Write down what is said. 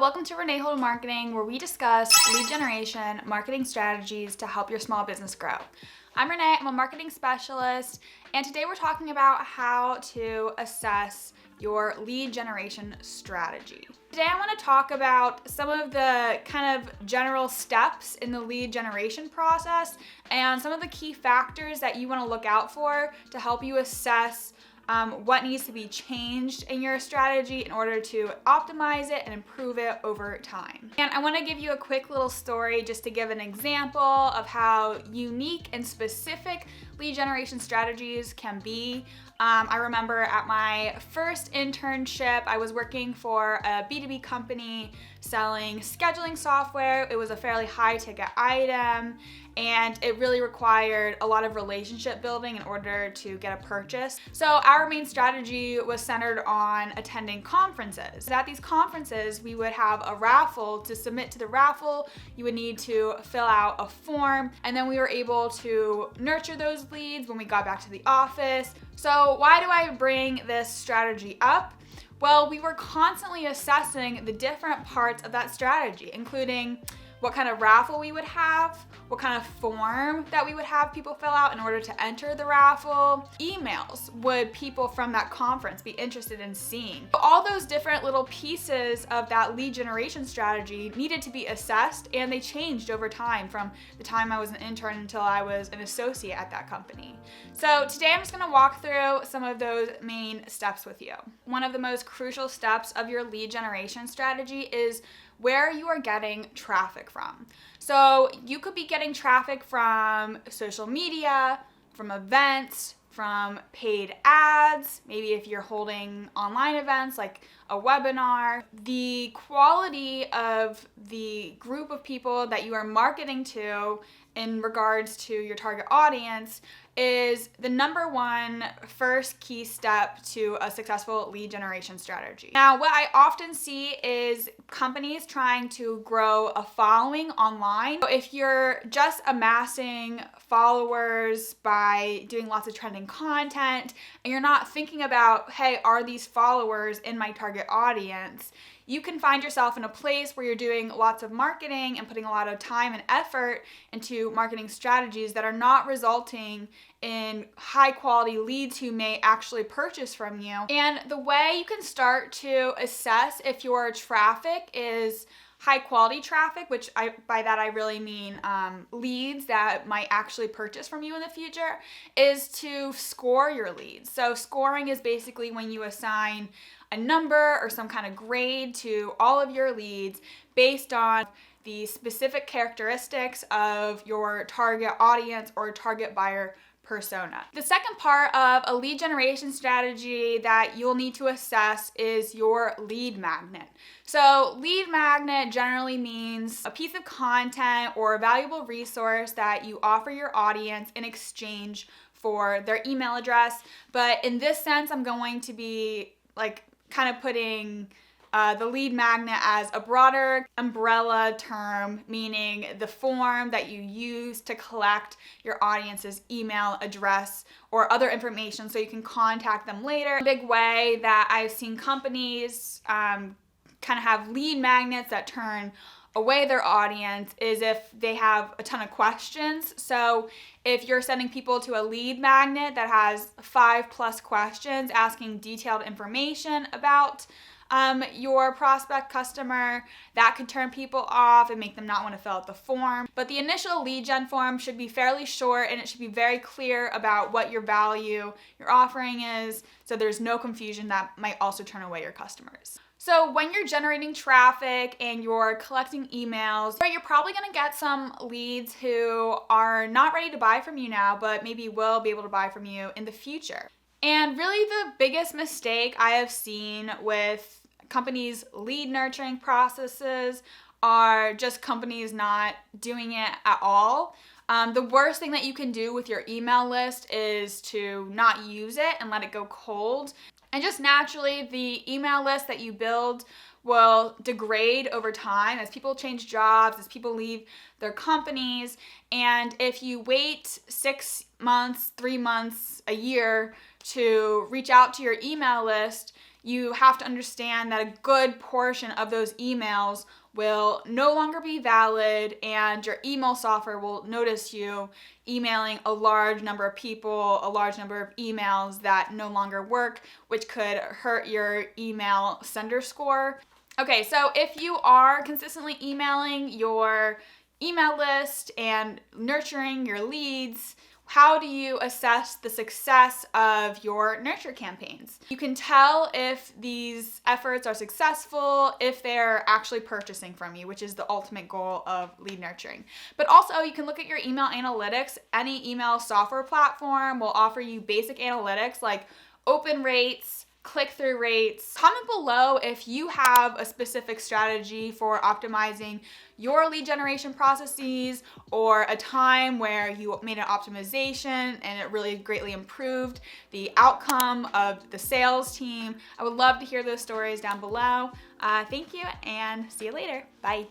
welcome to Renee Holden Marketing, where we discuss lead generation, marketing strategies to help your small business grow. I'm Renee, I'm a marketing specialist, and today we're talking about how to assess your lead generation strategy. Today I want to talk about some of the kind of general steps in the lead generation process and some of the key factors that you want to look out for to help you assess what needs to be changed in your strategy in order to optimize it and improve it over time. And I want to give you a quick little story just to give an example of how unique and specific lead generation strategies can be. I remember at my first internship, I was working for a B2B company selling scheduling software. It was a fairly high ticket item, and it really required a lot of relationship building in order to get a purchase. So our main strategy was centered on attending conferences. At these conferences, we would have a raffle. To submit to the raffle, you would need to fill out a form, and then we were able to nurture those leads when we got back to the office. So why do I bring this strategy up? Well, we were constantly assessing the different parts of that strategy, including what kind of raffle we would have, what kind of form that we would have people fill out in order to enter the raffle, emails would people from that conference be interested in seeing. All those different little pieces of that lead generation strategy needed to be assessed, and they changed over time from the time I was an intern until I was an associate at that company. So today I'm just gonna walk through some of those main steps with you. One of the most crucial steps of your lead generation strategy is where you are getting traffic from. So you could be getting traffic from social media, from events, from paid ads, maybe if you're holding online events like a webinar. The quality of the group of people that you are marketing to in regards to your target audience is the number one first key step to a successful lead generation strategy. Now, what I often see is companies trying to grow a following online. So if you're just amassing followers by doing lots of trending content and you're not thinking about, hey, are these followers in my target audience? You can find yourself in a place where you're doing lots of marketing and putting a lot of time and effort into marketing strategies that are not resulting in high quality leads who may actually purchase from you. And the way you can start to assess if your traffic is high quality traffic, which by that I really mean leads that might actually purchase from you in the future, is to score your leads. So scoring is basically when you assign a number or some kind of grade to all of your leads based on the specific characteristics of your target audience or target buyer persona. The second part of a lead generation strategy that you'll need to assess is your lead magnet. So lead magnet generally means a piece of content or a valuable resource that you offer your audience in exchange for their email address. But in this sense, I'm going to be kind of putting the lead magnet as a broader umbrella term, meaning the form that you use to collect your audience's email address or other information so you can contact them later. A big way that I've seen companies kind of have lead magnets that turn away their audience is if they have a ton of questions. So if you're sending people to a lead magnet that has 5+ questions asking detailed information about your prospect customer, that could turn people off and make them not want to fill out the form. But the initial lead gen form should be fairly short, and it should be very clear about what your value, your offering is, so there's no confusion that might also turn away your customers. So when you're generating traffic and you're collecting emails, you're probably going to get some leads who are not ready to buy from you now, but maybe will be able to buy from you in the future. And really the biggest mistake I have seen with companies' lead nurturing processes are just companies not doing it at all. The worst thing that you can do with your email list is to not use it and let it go cold. And just naturally, the email list that you build will degrade over time as people change jobs, as people leave their companies. And if you wait 6 months, 3 months, a year to reach out to your email list, you have to understand that a good portion of those emails will no longer be valid, and your email software will notice you emailing a large number of people, a large number of emails that no longer work, which could hurt your email sender score. Okay, so if you are consistently emailing your email list and nurturing your leads, how do you assess the success of your nurture campaigns? You can tell if these efforts are successful if they're actually purchasing from you, which is the ultimate goal of lead nurturing. But also you can look at your email analytics. Any email software platform will offer you basic analytics like open rates, click-through rates. Comment below if you have a specific strategy for optimizing your lead generation processes, or a time where you made an optimization and it really greatly improved the outcome of the sales team. I would love to hear those stories down below. Thank you, and see you later. Bye.